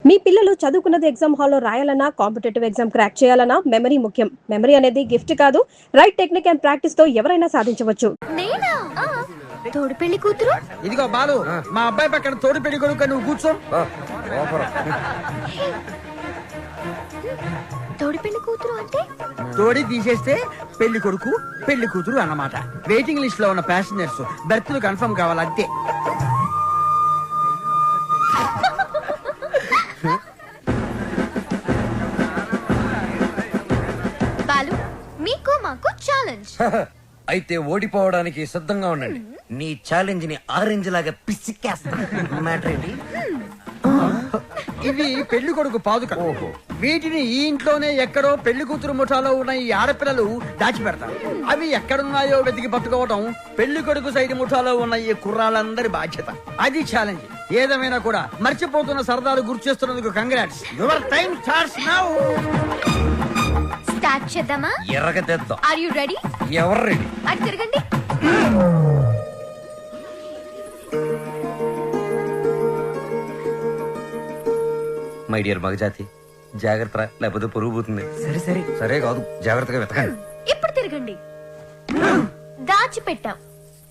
మీ పిల్లలు చదువుకున్నది ఎగ్జామ్ హాల్లో రాయాలన్నా కాంపిటేటివ్ ఎగ్జామ్ క్రాక్ చేయాలన్నా మెమరీ ముఖ్యం. మెమరీ అనేది గిఫ్ట్ కాదు, రైట్ టెక్నిక్ అండ్ ప్రాక్టీస్ తో ఎవరైనా సాధించవచ్చు. నేనా తోడు పెళ్లి కూతురు. ఇదిగో బాలు, మా అబ్బాయి పక్కన తోడు పెళ్లి కొడుకు, నువ్వు కూర్చో. తోడు పెళ్లి కూతురు అంటే తోడి తీసేస్తే పెళ్లి కొడుకు పెళ్లి కూతురు అన్నమాట. వెయిటింగ్ లిస్ట్ లో ఉన్న ప్యాసింజర్స్ బెర్త్లు కన్ఫర్మ్ కావాలి అంతే. బాలు, మీకు మాకు ఛాలెంజ్. అయితే ఓడిపోవడానికి సిద్ధంగా ఉండండి. నీ ఛాలెంజ్ ని ఆరెంజ్ లాగా పిసికేస్తా. మ్యాటర్ ఏంటి? ఇవి పెళ్లి కొడుకు పాదుక. వీటిని ఈ ఇంట్లోనే ఎక్కడో పెళ్లి కూతురు ముఠాలో ఉన్న ఈ ఆడపిల్లలు దాచిపెడతారు. అవి ఎక్కడున్నాయో వెతికి పట్టుకోవడం పెళ్లి కొడుకు సైడ్ ముఠాలో ఉన్న ఈ కుర్రాళ్ళందరి బాధ్యత. అది ఛాలెంజ్. ఏదేమైనా కూడా మర్చిపోతున్న సరదాలు గుర్తు చేస్తున్నందుకు congrats. Your time starts now. Start చేద్దామా? ఎర్రగదేద్దాం. Are you ready? ఎవరు రెడీ? అటు తిరగండి. మై డియర్ మగజాతి, జాగ్రత్త, లేకపోతే పొరుగు పోతుంది. సరే సరే సరే కాదు, జాగ్రత్తగా వెతకండి. ఇప్పుడు తిరగండి. దాచిపెట్టాం,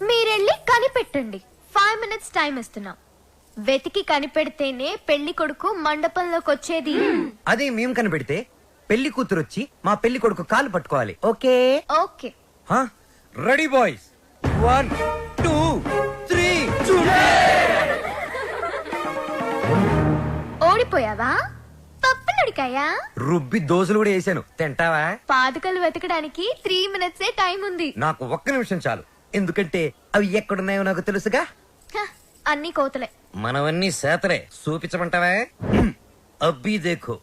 మీరెళ్ళి కనిపెట్టండి. 5 minutes టైం ఇస్తున్నాం. వెతికి కనిపెడితేనే పెళ్లి కొడుకు మండపంలోకి వచ్చేది. అదే మేము కనిపెడితే పెళ్లి కూతురు వచ్చి మా పెళ్లి కొడుకు కాలు పట్టుకోవాలి. Okay okay. Ready boys, 1 2 3. ఓడిపోయావా? పప్పులడికాయా? రుబ్బి దోశలు కూడా వేసాను, తింటావా? పాదుకలు వెతకడానికి 3 minutes టైం ఉంది. నాకు ఒక్క నిమిషం చాలు, ఎందుకంటే అవి ఎక్కడున్నాయో నాకు తెలుసుగా. హ, అన్ని కోతలే. మనవన్నీ సేతలే, చూపించమంటావా? అబ్బి దేఖో.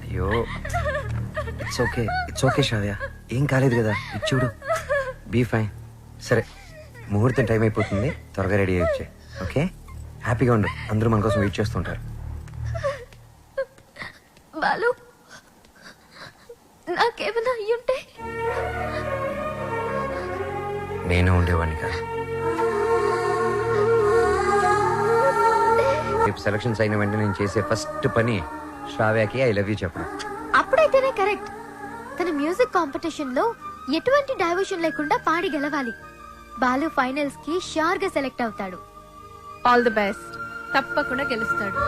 అయ్యో, ఇట్స్ ఓకే శ్రావ్య, ఏం కాలేదు కదా. చూడు, బీ ఫైన్. సరే, ముహూర్తం టైం అయిపోతుంది, త్వరగా రెడీ అయ్యొచ్చే. ఓకే, హ్యాపీగా ఉండు, అందరూ మన కోసం వెయిట్ చేస్తుంటారు. బాలు, నాకేమైనా అయ్యుంటే? నేను ఉండేవాడిని కదా. రేపు సెలక్షన్స్ అయిన వెంటనే నేను చేసే ఫస్ట్ పని శ్రావ్యకి ఐ లవ్ యూ చెప్పడం. అప్పుడైతేనే కరెక్ట్. తన మ్యూజిక్ కాంపిటీషన్ లో ఎటువంటి డైవర్షన్ లేకుండా పాడి గెలవాలి. బాలు ఫైనల్స్ కి షూర్ గా సెలెక్ట్ అవుతాడు. All the best. తప్పకుండా గెలుస్తాడు.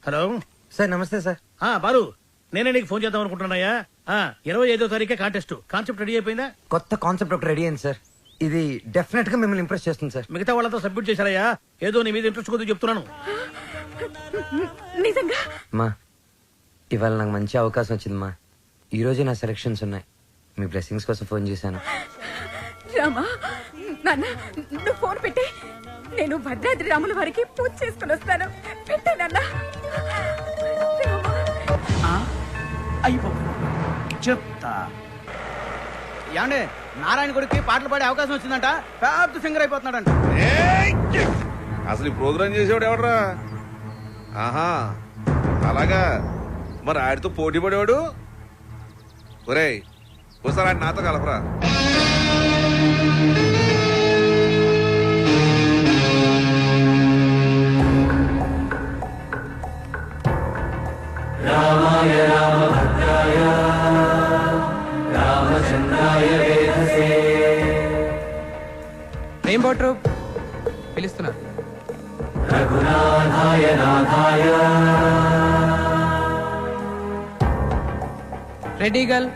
హలో సార్, నమస్తే సార్. బాలు, నేనే నీకు ఫోన్ చేద్దాం అనుకుంటున్నాయా. 25వ తారీఖే కాంటెస్ట్. కాన్సెప్ట్ రెడీ అయిపోయిందా? కొత్త కాన్సెప్ట్ ఒకటి రెడీ అయింది సార్. ఇది డెఫినెట్ గా మిమ్మల్ని ఇంప్రెస్ చేస్తుంది సార్. మిగతా వాళ్ళతో సబ్మిట్ చేశారయ్యా. ఏదో నీ మీద ఇంట్రెస్ట్ కొద్దిగా చెప్తున్నాను. నిజంగా మా ఇవాళ నాకు మంచి అవకాశం వచ్చింది మా. ఈ రోజే నా సెలక్షన్స్ ఉన్నాయి. మీ బ్లెస్సింగ్స్ కోసం ఫోన్ చేశాను. రామా, నాన్న నువ్వు ఫోన్ పెట్టే. నేను భద్రాద్రి రాముల వారికి పూజ చేసుకుని వస్తాను. పెట్టానన్నా. అయిపో చెప్తా. ఏమండి, నారాయణ గుడికి పాటలు పాడే అవకాశం వచ్చిందంట. పెద్ద సింగర్ అయిపోతున్నాడంట. అసలు ఈ ప్రోగ్రామ్ చేసేవాడు ఎవడరా? ఆహా, అలాగా. మరి ఆడితో పోటీ పడేవాడు. ఒరేయ్, ఒకసారి ఆడి నాతో కలపరా. రామాయ రామభద్రాయ రామచంద్రాయ వేధసే. రెయిన్బో ట్రూప్ పిలుస్తున్నారు. రఘునాథాయ నాథాయ. Ready girl.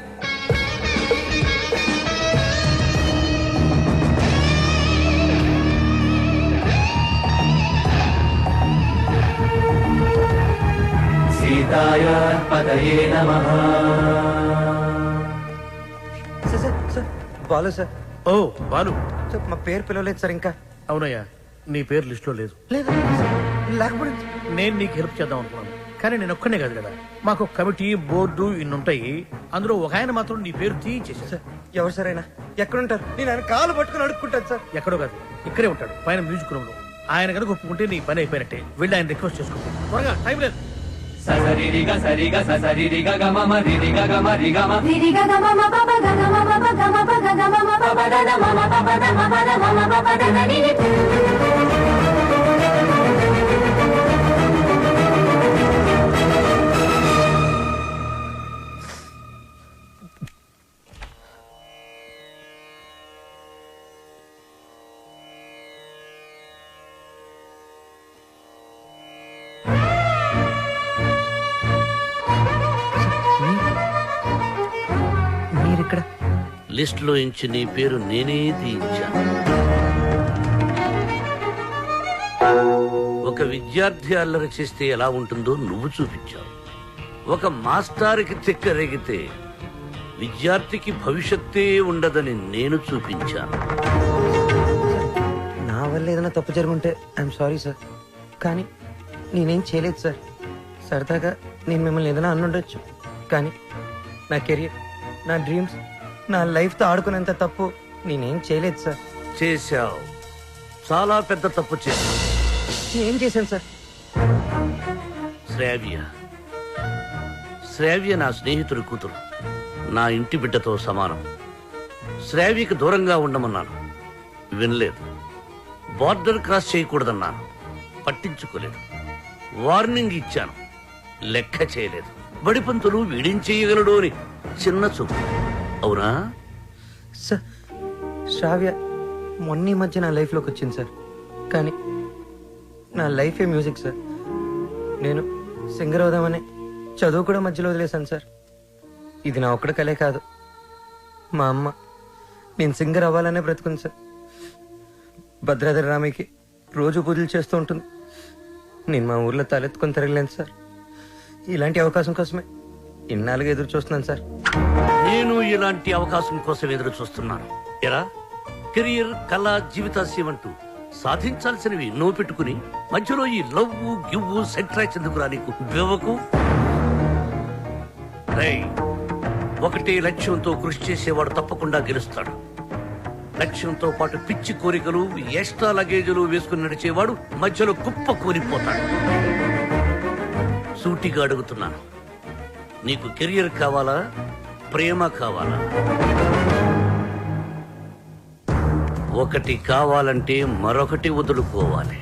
సీతాయ పదయే నమః. Sir Balu sir. ఓ బాలు, సార్ మా పేరు పిలవలేదు సార్ ఇంకా. అవునయ్యా, నీ పేరు లిస్ట్ లో లేదు. లేదు లేకపోతే నేను నీకు హెల్ప్ చేద్దాం అనుకున్నాను, కానీ నేను ఒక్కనే కాదు కదా, మాకు కమిటీ బోర్డు ఇన్ని ఉంటాయి. అందులో ఒక ఆయన మాత్రం నీ పేరు తీయించేశాడు. సార్ ఎవరు సార్ అయినా ఎక్కడుంటారు? నేను ఆయన కాలు పట్టుకుని అడుక్కుంటాను సార్. ఎక్కడో కాదు, ఇక్కడే ఉంటాడు పైన మ్యూజిక్ రూమ్ లో. ఆయన కనుక ఒప్పుకుంటే నీ పని అయిపోయినట్టే. వెళ్ళి ఆయన రిక్వెస్ట్ చేసుకో త్వరగా, టైం లేదు. ససరిరిగ సరిగ ససరిరిగ గమ రిరిగ గమ రిగమ రిరిగ గమ మ ప గ గమ మ ప గమ ప గ గమ మ ప ప ద ద మ మ ప ప ద మ ప ద మ మ ప ప ద ద ని ని. మీరిక్కడ? లిస్ట్ లో ఇంచి నీ పేరు నేనే తీయించాను. ఒక విద్యార్థి అల్లరి చేస్తే ఎలా ఉంటుందో నువ్వు చూపించావు. ఒక మాస్టారుకి తిక్కరేగితే విద్యార్థికి భవిష్యత్తే ఉండదని నేను చూపించాను. నా వల్ల ఏదైనా తప్పు జరుగుంటే ఐఎమ్ సారీ సార్, కానీ నేనేం చేయలేదు సార్. సరదాగా నేను మిమ్మల్ని ఏదైనా అనుండొచ్చు, కానీ నా కెరియర్, నా డ్రీమ్స్, నా లైఫ్తో ఆడుకునేంత తప్పు నేనేం చేయలేదు సార్. చేశావు, చాలా పెద్ద తప్పు చేశావు. ఏం చేశాను సార్? శ్రావ్య నా స్నేహితుడి కూతురు, నా ఇంటి బిడ్డతో సమానం. శ్రావ్యకి దూరంగా ఉండమన్నాను, వినలేదు. బార్డర్ క్రాస్ చేయకూడదన్నాను, పట్టించుకోలేదు. వార్నింగ్ ఇచ్చాను, లెక్క చేయలేదు. బడిపంతులు వీడించేయగలడు అని చిన్న చూపు. అవునా సార్? శ్రావ్య మొన్న మధ్య నా లైఫ్లోకి వచ్చింది సార్, కానీ నా లైఫే మ్యూజిక్ సార్. నేను సింగర్ అవుదామని చదువు కూడా మధ్యలో వదిలేశాను సార్. ఇది నా ఒక్కడి కలే కాదు, మా అమ్మ నేను సింగర్ అవ్వాలనే బ్రతుకుంది సార్. భద్రాద్రి రామయ్యకి రోజు పూజలు చేస్తూ ఉంటుంది. నేను మా ఊర్లో తలెత్తుకొని తిరగలేను సార్. ఇలాంటి అవకాశం కోసమే ఇన్నాళ్ళుగా ఎదురు చూస్తున్నాను సార్. నేను ఇలాంటి అవకాశం కోసం ఎదురు చూస్తున్నాను. ఎరా, కెరియర్, కళ, జీవితాశయం అంటూ సాధించాల్సినవి నువ్వు పెట్టుకుని మధ్యలో ఈ లవ్వు గివ్వు సెంట్రాక్స్ ఎందుకురా నీకు? బివ్వకు. ఒకటే లక్ష్యంతో కృషి చేసేవాడు తప్పకుండా గెలుస్తాడు. లక్ష్యంతో పాటు పిచ్చి కోరికలు, ఎక్స్ట్రా లగేజీలు వేసుకుని నడిచేవాడు మధ్యలో కుప్ప కూలిపోతాడు. సూటిగా అడుగుతున్నాను, నీకు కెరియర్ కావాలా, ప్రేమ కావాలా? ఒకటి కావాలంటే మరొకటి వదులుకోవాలి.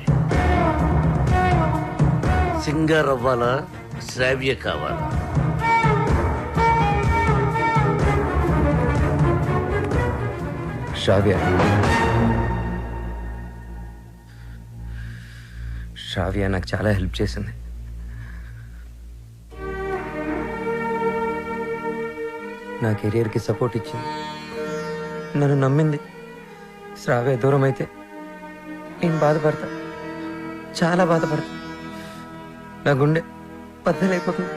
సింగర్ అవ్వాలా, శ్రావ్య కావాలా? శ్రావ్య. శ్రావ్య నాకు చాలా హెల్ప్ చేసింది. నా కెరియర్కి సపోర్ట్ ఇచ్చింది, నన్ను నమ్మింది. శ్రావ్య దూరం అయితే నేను బాధపడతా, చాలా బాధపడతా. నా గుండె బద్దలైపోతుంది.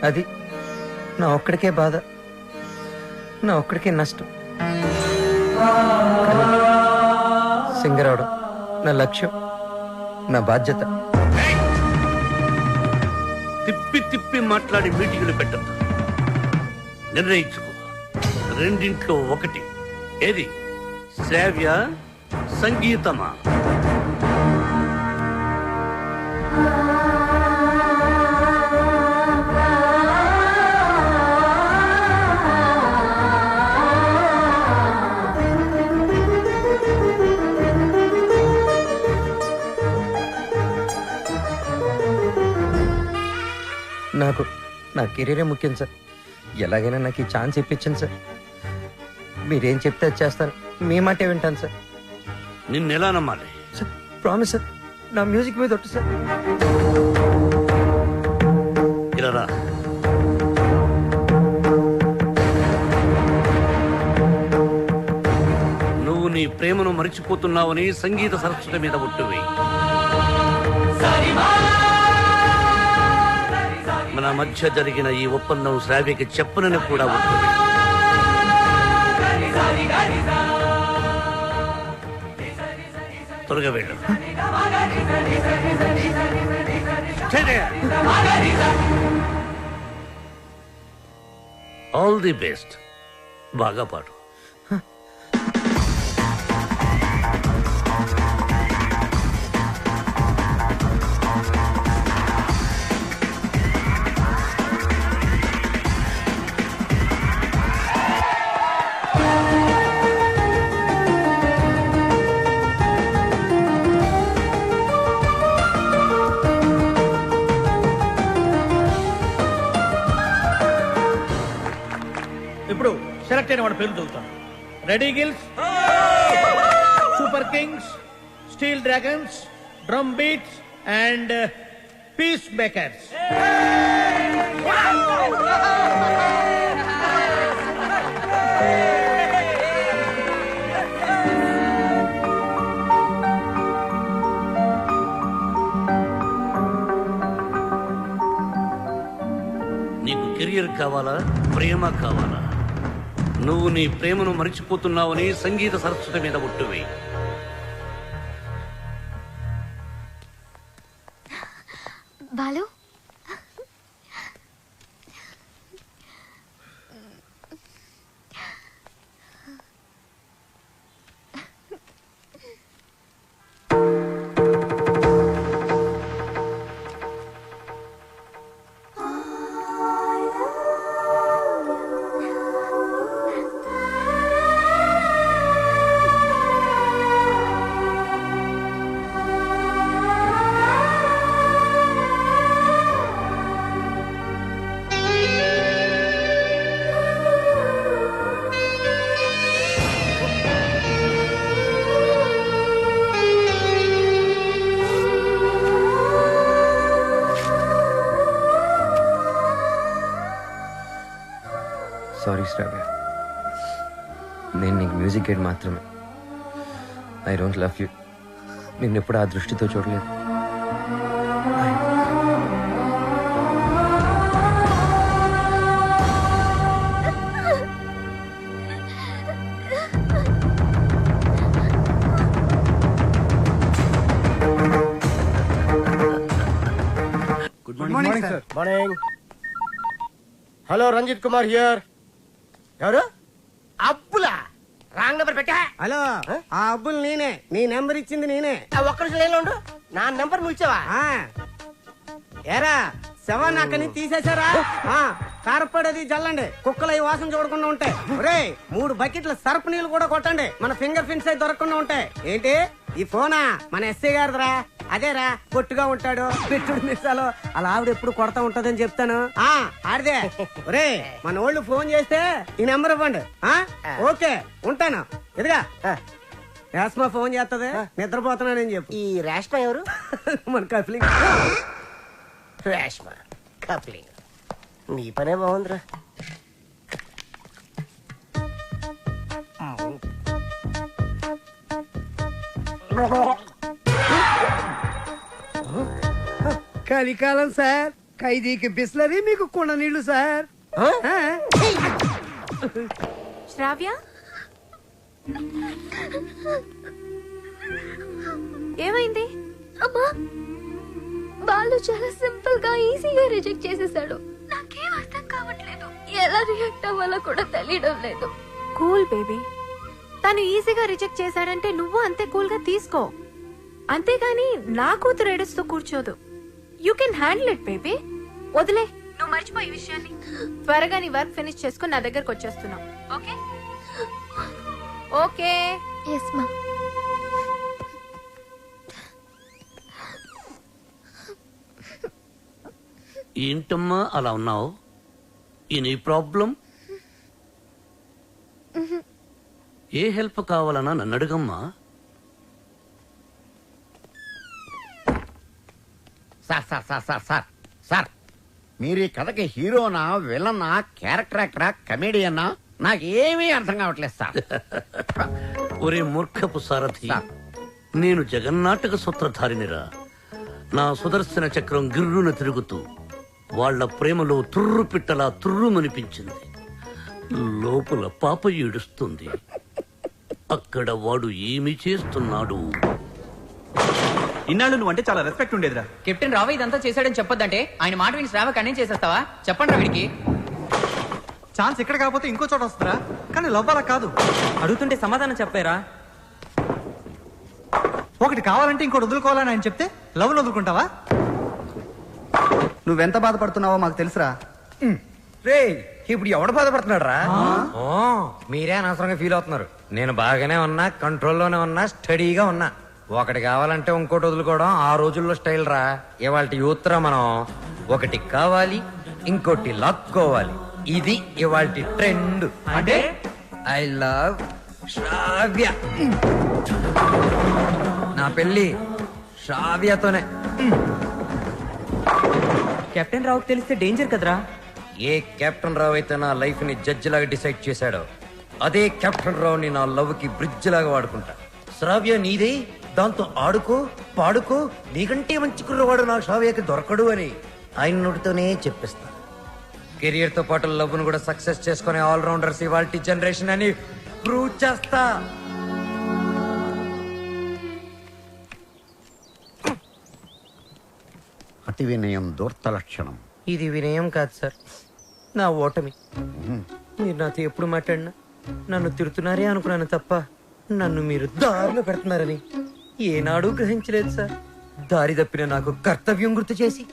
అది నా ఒక్కడికే బాధ, నా ఒక్కడికే నష్టం. సింగర్ అవడం నా లక్ష్యం, నా బాధ్యత. తిప్పి తిప్పి మాట్లాడి మీటింగులు పెట్టద్దు. నిర్ణయించుకో, రెండింట్లో ఒకటి. ఏది, శ్రావ్య సంగీతమా? నాకు నా కెరీరే ముఖ్యం సార్. ఎలాగైనా నాకు ఈ ఛాన్స్ ఇప్పించండి సార్. మీరేం చెప్తే అది చేస్తాను. మీ మాటే వింటాను సార్. నిన్నెలా నమ్మాలి? సార్ ప్రామిస్ సార్, నా మ్యూజిక్ మీద ఒట్టు సార్. ఇలా రా. నువ్వు నీ ప్రేమను మరిచిపోతున్నావని సంగీత సరస్వతి మీద ఒట్టువేయి. మన మధ్య జరిగిన ఈ ఒప్పందం శ్రావ్యకి చెప్పనని కూడా ఒట్టువేయి. త్వరగా వెళ్ళు. All the best. బాగా పాడు. ఇప్పుడు సెలెక్ట్ అయిన వాడి పేరు చదువుతాను. Red Eagles, Super Kings, Steel Dragons, Drum Beats and Peace Makers. నీకు కెరియర్ కావాలా, ప్రేమ కావాలా? నువ్వు నీ ప్రేమను మరిచిపోతున్నావని సంగీత సరస్వతి మీద ఒట్టువేయి. బాలు, సారీ శ్రావ్య, నేను నీకు మ్యూజిక్ గైడ్ మాత్రమే. I don't love you. నిన్నెప్పుడు ఆ దృష్టితో చూడలేదు. Good morning sir. Morning. Hello, Ranjith Kumar here. ఎవరు? అబ్బులా? రాంగ్ నెంబర్ పెట్టా. హలో, ఆ అబ్బుల్ నేనే. నీ నెంబర్ ఇచ్చింది నేనే. ఒక్క నిమిషం లైన్లో ఉండు. నా నెంబర్ నువ్వు ఇచ్చావా? ఏరా శవాన్ని అక్కడి నుంచి తీసేశారా? కారపడేది జల్లండి, కుక్కలు ఈ వాసన చూడకుండా ఉంటాయి. ఒరే 3 బకెట్ల సర్ఫ్ నీళ్ళు కూడా కొట్టండి, మన ఫింగర్ ప్రింట్స్ అయితే దొరకకుండా ఉంటాయి. ఏంటి ఈ ఫోనా? మన ఎస్ఐ గారిదిరా. అదేరా, పొట్టుగా ఉంటాడు, పెట్టుడు మిసాలు, అలా ఆవిడ ఎప్పుడు కొడతా ఉంటదని చెప్తాను. ఆడిదే. ఒరే మన వాళ్ళు ఫోన్ చేస్తే ఈ నెంబర్ ఇవ్వండి. ఓకే ఉంటాను. ఎదుగా రేష్మా ఫోన్ చేస్తుంది, నిద్రపోతున్నానని చెప్పు. ఈ రేష్మ ఎవరు? మన కఫలింగ్. రేష్మ కప్లింగ్. నీ పనే బాగుందిరా. కలికాలం సార్, ఖైదీకి బిస్లరీ, మీకు కుండ నీళ్లు సార్. శ్రావ్య, ఏమైంది? అమ్మా, బాలు చాలా సింపుల్ గా ఈజీగా రిజెక్ట్ చేసేసాడు. నాకేం అర్థం కావట్లేదు, ఎలా రియాక్ట్ అవ్వాలో కూడా తెలియడం లేదు. కూల్ బేబీ, తను ఈజీగా రిజెక్ట్ చేశాడంటే నువ్వు అంతే కూల్ గా తీసుకో. అంతేగాని నా కూతురు ఏడుస్తూ కూర్చోదు. You can handle it baby. వదిలే, నువ్వు మర్చిపోయి ఈ విషయాన్ని. త్వరగా నీ వర్క్ ఫినిష్ చేసుకుని నా దగ్గరకు వచ్చేస్తున్నావు. Okay okay. ఎస్ మా. ఏంటమ్మా అలా ఉన్నావు? ఈ ప్రాబ్లం? ఏ హెల్ప్ కావాలన్నా నన్ను అడుగమ్మా. Sir sir sir sir sir sir మీరు ఈ కథకి హీరోనా, విలనా, క్యారెక్టర్ యాక్టరా, కమెడియన్నా నాకేమీ అర్థం కావట్లేదు సార్. ఒరే మూర్ఖపు సారథి, నేను జగన్నాటక సూత్రధారినిరా. నా సుదర్శన చక్రం గిర్రున తిరుగుతూ వాళ్ల ప్రేమలో తుర్రు పిట్టలా తుర్రుమనిపించింది. లోపల పాప ఏడుస్తుంది. అక్కడ వాడు ఏమి చేస్తున్నాడు? ఇన్నాళ్ళు నువ్వు అంటే చాలా రెస్పెక్ట్ ఉండేదిరా. కెప్టెన్ రావు ఇదంతా చేశాడని చెప్పొద్దంటే ఆయన మాట విని శ్రావ కన్నే చేసేస్తావా? చెప్పండి రా వీడికి. ఛాన్స్ ఇక్కడ కాకపోతే ఇంకో చోట వస్తుందా? కానీ లవ్ అలా కాదు. అడుగుతుంటే సమాధానం చెప్పారా? ఒకటి కావాలంటే ఇంకోటి వదులుకోవాలని ఆయన చెప్తే లవ్ వదులుకుంటావా? నువ్వెంత బాధపడుతున్నావో మాకు తెలుసురా. రే, ఇప్పుడు ఎవడు బాధపడుతున్నాడు రా? మీరే అనవసరంగా ఫీల్ అవుతున్నారు. నేను బాగానే ఉన్నా, కంట్రోల్లోనే ఉన్నా, స్టడీగా ఉన్నా. ఒకటి కావాలంటే ఇంకోటి వదులుకోవడం ఆ రోజుల్లో స్టైల్ రా. ఇవాళ యూత్ రా మనం. ఒకటి కావాలి, ఇంకోటి లాక్కోవాలి. ఇది ఇవాళ ట్రెండ్. అంటే ఐ లవ్ శ్రావ్య. నా పెళ్లి శ్రావ్యతోనే. కెప్టెన్ రావుకి తెలిస్తే డేంజర్ కదరా. ఏ కెప్టెన్ రావు అయితే నా లైఫ్ ని జడ్జి లాగా డిసైడ్ చేశాడో, అదే కెప్టెన్ రావుని నా లవ్ కి బ్రిడ్జ్ లాగా వాడుకుంటా. శ్రావ్య నీదే, దాంతో ఆడుకో, పాడుకో. నీకంటే మంచి కుర్రవాడు నా శ్రావ్యకి దొరకడు అని ఆయన నోటితోనే చెప్పిస్తా. కెరియర్ తో పాటు లవ్ ను కూడా సక్సెస్ చేసుకునే ఆల్రౌండర్స్ ఇవాల్టి జనరేషన్ అని ప్రూవ్ చేస్తా. అతి వినయం దూర్త లక్షణం. ఇది వినయం కాదు సార్, నా ఓటమి. మీరు నాతో ఎప్పుడు మాట్లాడినా నన్ను తిడుతున్నారే అనుకున్నాను తప్ప నన్ను మీరు దారిలో పెడుతున్నారని ఏనాడూ గ్రహించలేదు సార్. దారి తప్పిన నాకు కర్తవ్యం గుర్తు చేసి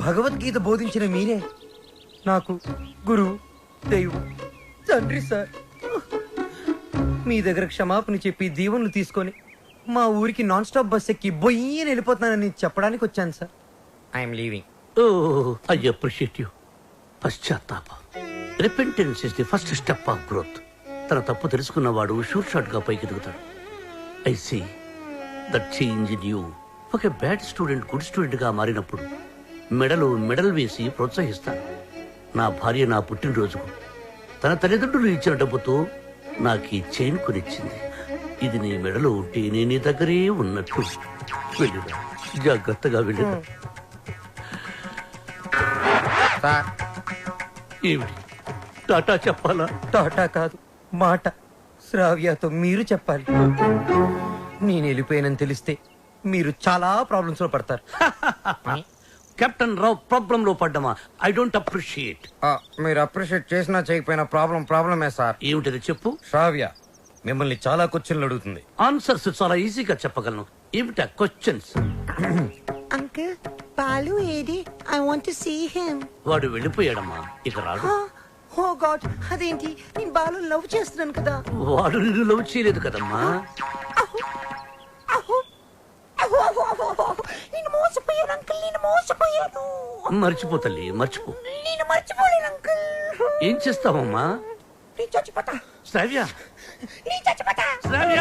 భగవద్గీత బోధించిన మీరే నాకు గురువు, దైవం, తండ్రి సార్. మీ దగ్గర క్షమాపణ చెప్పి దీవెనలు తీసుకొని మా ఊరికి నాన్ స్టాప్ బస్ ఎక్కి బొయ్యని వెళ్ళిపోతున్నానని చెప్పడానికి వచ్చాను sir. I'm leaving. Oh, I appreciate you. పశ్చాత్తాప. Repentance is the first step of growth. తన తప్పు తెలుసుకున్నవాడు షూర్ షాట్ గా పైకి ఎదుగుతాడు. I see that change in you. ఒక బ్యాడ్ స్టూడెంట్ గుడ్ స్టూడెంట్ గా మారినప్పుడు మెడల్ వేసి ప్రోత్సహిస్తాను. నా భార్య నా పుట్టినరోజుకు తన తల్లిదండ్రులు ఇచ్చిన డబ్బుతో నాకు ఈ చైన్ కొనిచ్చింది. ఇది నీ మెడలో ఉంటే నేను నీ దగ్గరే ఉన్నట్టు. వెళ్ళిరా, జాగ్రత్తగా వెళ్ళిరా. ఏమిటి టాటా చెప్పాలా? టాటా కాదు, మాట. శ్రావ్యతో మీరు చెప్పాలి. నేను వెళ్ళిపోయానని తెలిస్తే మీరు చాలా ప్రాబ్లమ్స్ లో పడతారు. కెప్టెన్ రావు ప్రాబ్లం లో పడ్డమా? I don't appreciate. మీరు అప్రిషియేట్ చేసినా చేయకపోయినా ప్రాబ్లమే సార్. ఏమిటది చెప్పు. శ్రావ్య మిమ్మల్ని చాలా క్వశ్చన్లు అడుగుతుంది. ఆన్సర్స్ చాలా ఈజీగా చెప్పగలను. ఏమిటా క్వశ్చన్స్? అంకుల్, బాలు ఏది? I want to see him. వాడు వెళ్ళిపోయాడమ్మా, ఇక రాడు. ఓ గాడ్, అదేంటి? నేను బాలు లవ్ చేస్తున్నాను కదా. వాడు నిన్ను లవ్ చేయలేదు కదమ్మా. నేను మోసపోయాను అంకుల్, నేను మోసపోయాను. మర్చిపో తల్లి, మర్చిపో. నేను మర్చిపోలేను అంకుల్. ఏం చేస్తావమ్మా? నేను చచ్చిపోతా. శ్రావ్య, నేను చచ్చిపోతా. శ్రావ్య,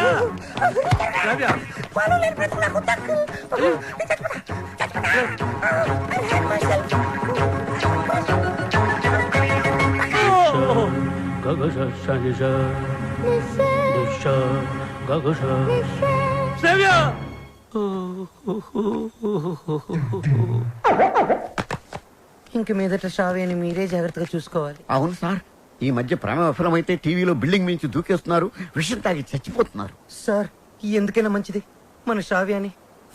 శ్రావ్య. బాలు లేని బ్రతుకు నాకు వద్దు అంకుల్. నేను చచ్చిపోతా, చచ్చిపోతా. I hate myself. శ్రావ్య. ఇంక మీదట శ్రావ్యని మీరే జాగ్రత్తగా చూసుకోవాలి. అవును సార్, ఈ మధ్య ప్రేమ విఫలమైతే టీవీలో బిల్డింగ్ మించి దూకేస్తున్నారు, విషయం తాగి చచ్చిపోతున్నారు. సార్, ఎందుకైనా మంచిది మన శ్రావ్యాన్ని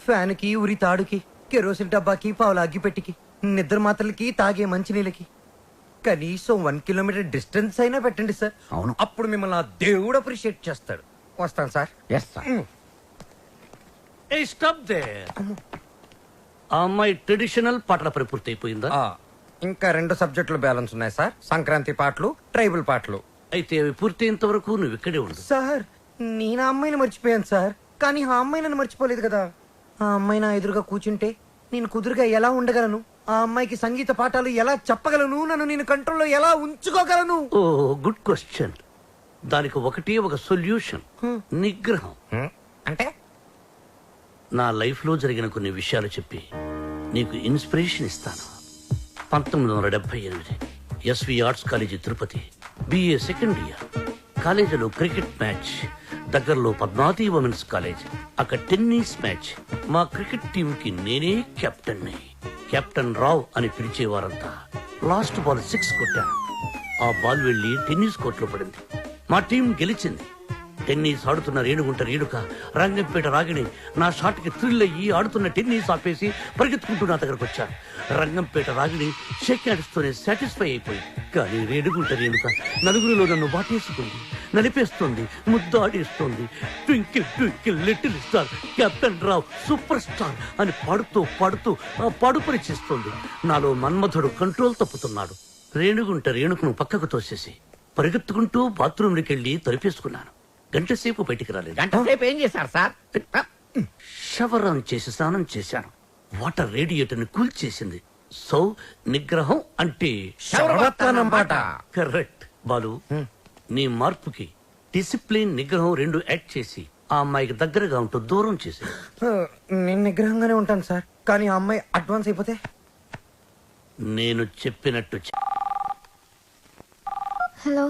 ఫ్యాన్కి ఉరి తాడుకి కెరోసిన్ డబ్బాకి పావుల అగ్గిపెట్టికి నిద్ర మాత్రలకి తాగే మంచినీళ్ళకి కనీసం 1 కిలోమీటర్ డిస్టెన్స్ అయినా పెట్టండి సార్. అవును. అప్పుడు మిమ్మల్ని ఆ దేవుడు అప్రిషియేట్ చేస్తాడు. వస్తాను సార్. Yes sir. ఏ స్టాప్ దే. ఆ అమ్మాయి ట్రెడిషనల్ పాటల పని పూర్తి అయిపోయిందా? ఇంకా 2 సబ్జెక్టులు బ్యాలెన్స్ ఉన్నాయి సార్. సంక్రాంతి పాటలు, ట్రైబల్ పాటలు. అయితే అవి పూర్తయ్యేంత వరకు నువ్వు ఇక్కడే ఉండు. సార్ నేను ఆ అమ్మాయిని మర్చిపోయాను సార్, కానీ ఆ అమ్మాయి నన్ను మర్చిపోలేదు కదా. ఆ అమ్మాయి నా ఎదురుగా కూర్చుంటే నేను కుదురుగా ఎలా ఉండగలను? ఆ అమ్మాయికి సంగీత పాఠాలు ఎలా చెప్పగలను? నన్ను నేను కంట్రోల్లో ఎలా ఉంచుకోగలను? ఓ గుడ్ క్వశ్చన్. దానికి ఒకటే ఒక సొల్యూషన్, నిగ్రహం. అంటే నా లైఫ్ లో జరిగిన కొన్ని విషయాలు చెప్పి నీకు ఇన్స్పిరేషన్ ఇస్తాను. 1978 SV arts college Tirupati, BA second year. కాలేజీలో క్రికెట్ మ్యాచ్, దగ్గరలో పద్మావతి ఉమెన్స్ కాలేజ్. అక్కడ టెన్నిస్ మ్యాచ్. మా క్రికెట్ టీం కి నేనే కెప్టెన్. కెప్టెన్ రావ్ అని పిలిచేవారంతా. లాస్ట్ బాల్ 6 కొట్టాను. ఆ బాల్ వెళ్లి టెన్నిస్ కోర్టులో పడింది. మా టీం గెలిచింది. టెన్నిస్ ఆడుతున్న రేణుగుంట రేణుక, రంగంపేట రాగిణి నా షాట్ కి థ్రిల్ అయ్యి ఆడుతున్న టెన్నిస్ ఆపేసి పరిగెత్తుకుంటూ నా దగ్గరకు వచ్చారు. రంగంపేట రాగిణి షేక్ హ్యాండ్స్తోనే సాటిస్ఫై అయిపోయింది. కానీ రేణుగుంట రేణుక నలుగురిలో నన్ను వాటేసుకుంది, నలిపేస్తుంది, ముద్దాడేస్తుంది. Twinkle twinkle little star, captain Rao super star అని పాడుతూ పాడుతూ ఆ పాడుపని చేస్తుంది. నాలో మన్మధుడు కంట్రోల్ తప్పుతున్నాడు. రేణుగుంట రేణుకను పక్కకు తోసేసి పరిగెత్తుకుంటూ బాత్రూంలోకి వెళ్లి తలుపేసుకున్నాను. గంట సేపు బయటికి రాలేదు. గంట సేపు ఏం చేశారు సార్? షవర్ ఆన్ చేసి స్నానం చేశాను. వాటర్ రేడియేటర్ ని కూల్ చేసింది. సో నిగ్రహం అంటే కరెక్ట్. బాలు, నీ మార్పుకి డిసిప్లిన్, నిగ్రహం 2 యాడ్ చేసి ఆ అమ్మాయికి దగ్గరగా ఉంటూ దూరం చేసి. నేను నిగ్రహంగానే ఉంటాను సార్, కానీ ఆ అమ్మాయి అడ్వాన్స్ అయిపోతే? నేను చెప్పినట్టు హలో.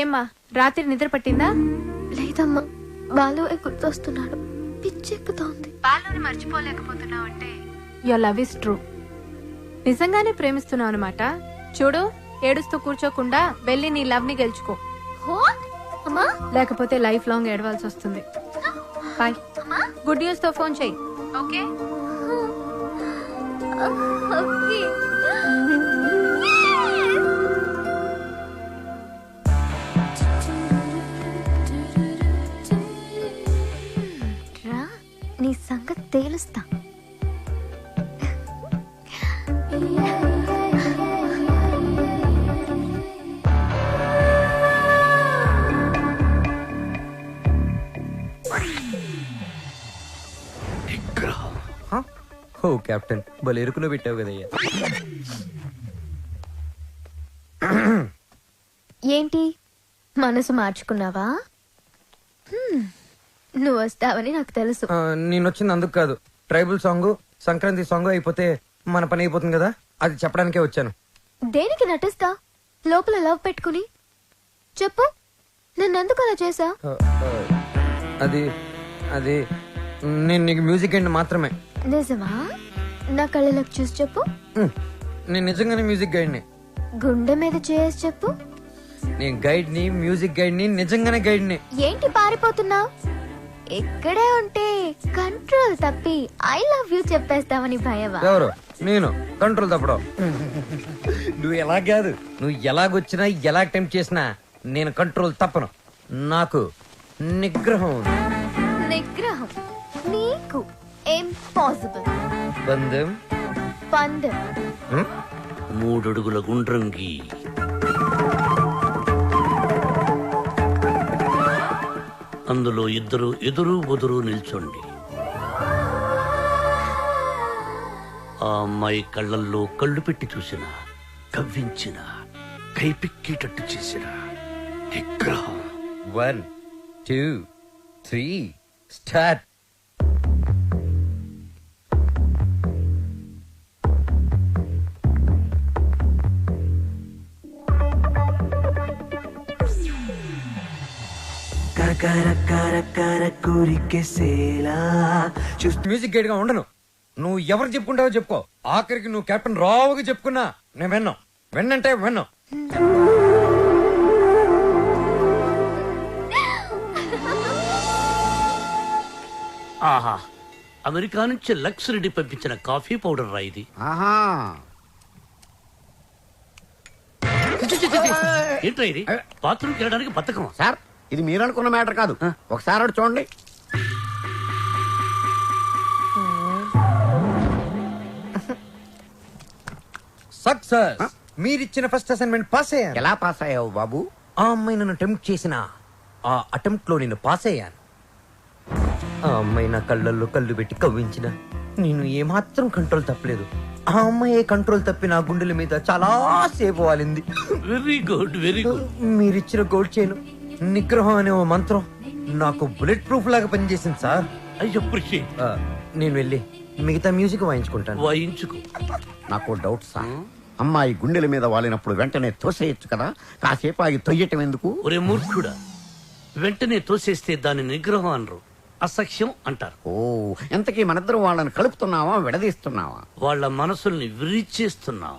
ఏమ్మా రాత్రి నిద్ర పట్టిందా? లేదమ్మా, బాలు గుర్తొస్తున్నాడు. పిచ్చెక్కుతోంది. బాలుని మర్చిపోలేకపోతున్నావు అంటే యువర్ లవ్ ఇస్ ట్రూ. నిజంగానే ప్రేమిస్తున్నావు అనమాట. చూడు, ఏడుస్తూ కూర్చోకుండా వెళ్ళి నీ లవ్ ని గెలుచుకో. అమ్మా, లేకపోతే లైఫ్ లాంగ్ ఏడవాల్సి వస్తుంది. బాయ్. గుడ్ న్యూస్ తో ఫోన్ చెయ్యి. ఓకే. ఓకే. రా, నీ సంగతి తేలుస్తా. ఓ కెప్టెన్, భలే ఎరుకులో పెట్టావు కదయ్యా. ఏంటి, మనసు మార్చుకున్నావా? నువ్వు వస్తావని నాకు తెలుసు. నేను వచ్చింది అందుకు కాదు. ట్రైబల్ సాంగ్, సంక్రాంతి సాంగ్ అయిపోతే మన పని అయిపోతుంది కదా, అది చెప్పడానికే వచ్చాను. దేనికి నటిస్తా లోపల లవ్ పెట్టుకుని? చెప్పు, నన్నెందుకు అలా చేసా? అది అది నేను నీకు మ్యూజిక్ అండ్ మాత్రమే. నిజమా? నా కళ్ళలోకి చూసి చెప్పు. నేను నిజంగానే మ్యూజిక్ గైడ్ని. గుండె మీద చేసి చెప్పు. నేను గైడ్ని, మ్యూజిక్ గైడ్ని, నిజంగానే గైడ్ని. ఏంటి పారిపోతున్నావు? ఇక్కడే ఉంటే కంట్రోల్ తప్పి ఐ లవ్ యూ చెప్పేస్తావని భయమా? ఎవరు? నేను కంట్రోల్ తప్పడం. నువ్వు ఎలా కాదు, నువ్వు ఎలాగొచ్చినా ఎలా అటెంప్ట్ చేసినా నేను కంట్రోల్ తప్పను. నాకు నిగ్రహం ఉంది. నిగ్రహం నీకు ఇంపాసిబుల్. బంధం పందెం 3 అడుగుల గుండ్రంగి. అందులో ఇద్దరు ఎదురు బొదురు నిల్చోండి. ఆ అమ్మాయి కళ్ళల్లో కళ్ళు పెట్టి చూసిన, కవ్వించిన, కైపిక్కేటట్టు చేసిన నిగ్రహం. 1 2 3 స్టార్ట్. మ్యూజిక్ గైడ్ గా ఉండను. నువ్వు ఎవరు చెప్పుకుంటావో చెప్పుకో. ఆఖరికి నువ్వు కెప్టెన్ రావుగా చెప్పుకున్నా నేను విన్నాం. విన్నంటే విన్నాం. ఆహా, అమెరికా నుంచి లక్స్ రెడ్డి పంపించిన కాఫీ పౌడర్ రా ఇది. ఆహా ఏంట్రా ఇది? బాత్రూమ్కి వెళ్ళడానికి బతకం. సార్ ఇది మీరు అనుకున్న మ్యాటర్ కాదు, ఒకసారి అటు చూడండి. సక్సెస్. మీరిచ్చిన ఫస్ట్ అసైన్మెంట్ పాస్ అయ్యాను. ఎలా పాస్ అయ్యావు బాబు? ఆ అమ్మాయి నన్ను అటెంప్ట్ చేసిన ఆ అటెంప్ట్ లో నేను పాస్ అయ్యాను. ఆ అమ్మాయి నా కళ్ళల్లో కళ్ళు పెట్టి కవ్వించిన నేను ఏమాత్రం కంట్రోల్ తప్పలేదు. ఆ అమ్మాయి కంట్రోల్ తప్పి నా గుండెల మీద చాలా సేపు వాలింది. Very good, very good. మీరిచ్చిన గోల్డ్ చైన్ నిగ్రహం అనే ఓ మంత్రం నాకు బుల్లెట్ ప్రూఫ్ లాగా పనిచేసింది సార్. I appreciate. నేను వెళ్ళి మిగతా మ్యూజిక్ వాయించుకుంటాను. వాయించుకో. నాకు డౌట్ సార్, అమ్మాయి గుండెల మీద వాలినప్పుడు వెంటనే తోసేయచ్చు కదా, కాసేపు ఆగి తొయ్యటం ఎందుకు? ఒరే మూర్ఖుడా, వెంటనే తోసేస్తే దాని నిగ్రహం అనరు, అసఖ్యం అంటారు. ఓ ఎంతకీ మనిద్దరం వాళ్ళని కలుపుతున్నావా విడదీస్తున్నావా? వాళ్ళ మనసుల్ని విరిచేస్తున్నాం.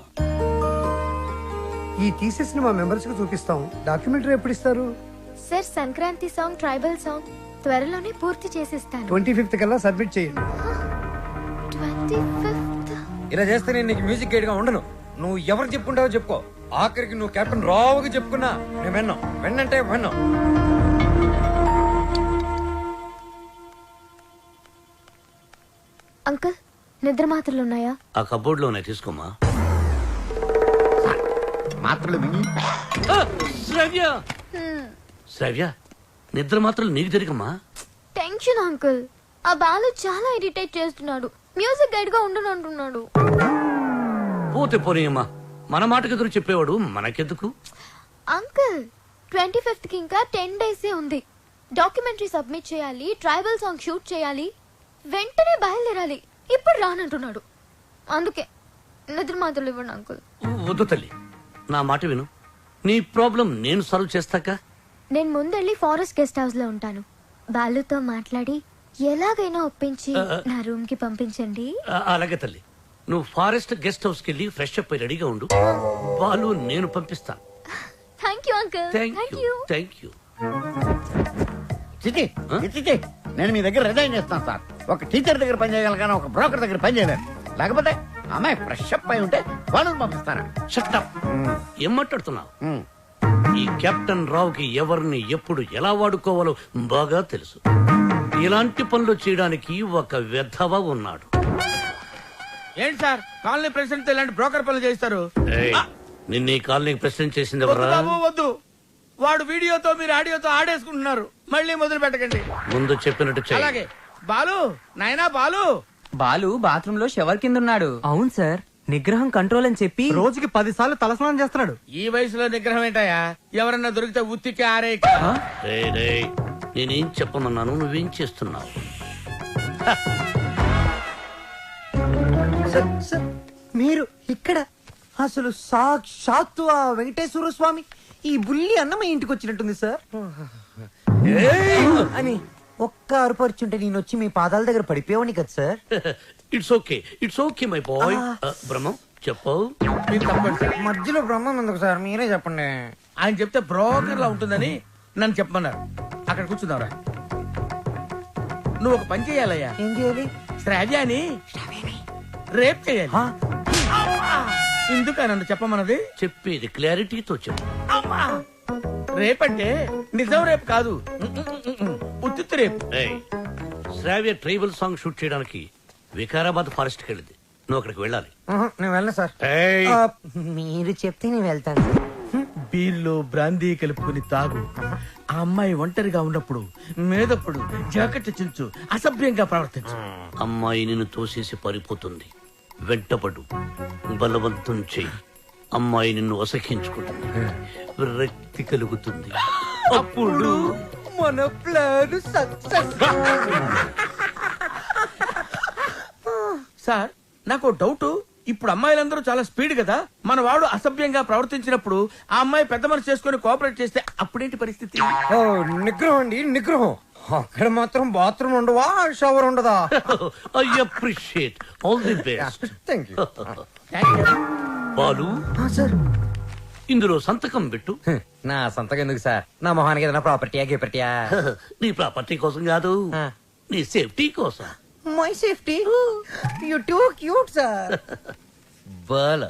ఈ థీసిస్ ని మా మెంబర్స్ కి చూపిస్తాం. డాక్యుమెంటరీ ఎప్పుడు ఇస్తారు? Sir Sankranti song tribal song త్వరలోనే పూర్తి చేసిస్తాను. 25th కల్లా సబ్మిట్ చేయండి. 25th? ఇలా చేస్తే నేను నీకు మ్యూజిక్ గైడ్ గా ఉండను. నువ్వు ఎవరు చెప్పుకుంటావో చెప్పుకో. ఆఖరికి నువ్వు కెప్టెన్ రావుగా చెప్పుకున్నా నేను విన్నాం. వెన్నంటే విన్నాం. అంకుల్ నిద్ర మాత్రలు ఉన్నాయా? ఆ కబోర్డ్ లోనే తీసుకోమా. మాత్రలు మింగి శ్రవ్య, శ్రవ్య, నిద్ర మాత్రం నీకు తిరిగమ్మా. Tension uncle. ఆ బాలు చాలా ఇరిటేట్ చేస్తున్నాడు. మ్యూజిక్ గైడ్ గా ఉండనంటున్నాడు. పోతే పోనీయమ్మా, మన మాటకు ఎదురు చెప్పేవాడు మనకెందుకు? అంకుల్ 25th కి ఇంకా 10 days ఉంది. డాక్యుమెంటరీ సబ్మిట్ చేయాలి, ట్రైబల్ సాంగ్ షూట్ చేయాలి, వెంటనే బయలుదేరాలి. ఇప్పుడు రానంటున్నాడు. అందుకే నిద్ర మాత్రలు ఇవ్వండి అంకుల్. వద్దు తల్లి, నా మాట విను. నీ ప్రాబ్లం నేను సాల్వ్ చేస్తాక. నేను ముందెళ్ళి ఫారెస్ట్ గెస్ట్ హౌస్ లో ఉంటాను. బాలుతో మాట్లాడి ఎలాగైనా ఒప్పించి నా రూమ్ కి పంపించండి. అలాగే తల్లి, నువ్వు ఫారెస్ట్ గెస్ట్ హౌస్ కెళ్ళి ఫ్రెష్ అప్ అయి రెడీగా ఉండు. బాలు నేను పంపిస్తాను. Thank you uncle. Thank you, thank you. చిచి చిచి, నేను మీ దగ్గర రిజైన్ చేస్తాను సార్. ఒక టీచర్ దగ్గర పని చేయగలను కానీ ఒక బ్రోకర్ దగ్గర పని చేయలేను. లేకపోతే అమ్మాయి ఫ్రెష్ అప్ అయి ఉంటే వాళ్ళని పంపిస్తారా? Shut up. ఏం మాట్లాడుతున్నావు? ఈ కెప్టెన్ రావుకి ఎవరిని ఎప్పుడు ఎలా వాడుకోవాలో బాగా తెలుసు. ఇలాంటి పనులు చేయడానికి ఒక వెధవ ఉన్నాడు. ఏంటి సార్ కాలనీ ప్రెసిడెంట్ ఇలాంటి బ్రోకర్ పనులు చేస్తారు? నిన్న ఈ కాలనీ ప్రెసిడెంట్ చేసింది వద్దు ఎవరా? బాబు వద్దు. వాడు వీడియోతో మీరు ఆడియోతో ఆడేసుకుంటున్నారు. మళ్ళీ మొదలు పెట్టకండి. ముందు చెప్పినట్టు చెయ్యి. అలాగే. బాలు, నాయనా బాలు. బాలు బాత్రూమ్ లో షవర్ కింద ఉన్నాడు. అవును సార్, నిగ్రహం కంట్రోల్ అని చెప్పి రోజుకి 10 సార్లు తలస్నానం చేస్తున్నాడు. ఈ వయసులో నిగ్రహం ఏంటయ్యా? ఎవరన్నా దొరికితే ఉత్తికి ఆరే. నేనేం చెప్పమన్నాను, నువ్వేం చేస్తున్నావు? సార్, మీరు ఇక్కడ అసలు సాక్షాత్తు ఆ వెంకటేశ్వర స్వామి ఈ బుల్లి అన్నమయ్య ఇంటికి వచ్చినట్టుంది సార్ అని ఒక్క అరుపరుచుంటే నేను వచ్చి మీ పాదాల దగ్గర పడిపోయావని కదా sir. It's okay, it's okay my boy. Brahmam చెప్పు. మధ్యలో బ్రహ్మం ఎందుకు సార్, మీరే చెప్పండి. ఆయన చెప్తే బ్రోకర్ లా ఉంటుందని నన్ను చెప్పమన్నారు. అక్కడ కూర్చున్నావురా. నువ్వు ఒక పని చేయాలయ్యా. ఏం చేయాలి? శ్రావ్యాని రేప్ చేయాలి. ఎందుక నన్ను చెప్పమన్నది? చెప్పేది క్లారిటీతో చెప్పు. రేప్ అంటే నిజం రేపు కాదు, ఉత్తిత్తు రేపు. శ్రావ్య ట్రైబల్ సాంగ్ షూట్ చేయడానికి వికారాబాద్ ఫారెస్ట్ కి వెళ్ళింది. నువ్వు అక్కడికి వెళ్ళాలి. నేను వెళ్ళను సార్. మీరు చెప్తే నేను వెళ్తాను. బీర్లో బ్రాందీ కలుపుకుని తాగు. ఆ అమ్మాయి ఒంటరిగా ఉన్నప్పుడు మేదప్పుడు జాకెట్ చించు, అసభ్యంగా ప్రవర్తించు. అమ్మాయి నిన్ను తోసేసి పారిపోతుంది. వెంటపడు, బలవంతం చెయ్యి. అమ్మాయి నిన్ను అసహించుకుంటుంది, విరక్తి కలుగుతుంది. అప్పుడు మన ప్లాన్ సక్సెస్. సార్ నాకు డౌట్. ఇప్పుడు అమ్మాయిలందరూ చాలా స్పీడ్ కదా. మన వాడు అసభ్యంగా ప్రవర్తించినప్పుడు ఆ అమ్మాయి పెద్ద మనసు చేసుకుని కోఆపరేట్ చేస్తే అప్పుడేంటి పరిస్థితి? నిగ్రహం అండి, నిగ్రహం. అక్కడ మాత్రం బాత్రూమ్ ఉండవా, షవర్ ఉండదా? I appreciate. All the best. Thank you. Balu sir, ఇందులో సంతకం పెట్టు. నా సంతకం ఎందుకు సార్? నా మొహానికి ఏదైనా ప్రాపర్టీయా గిపర్టీయా? నీ ప్రాపర్టీ కోసం కాదు, నీ సేఫ్టీ కోసం. My safety you too cute sir. Bala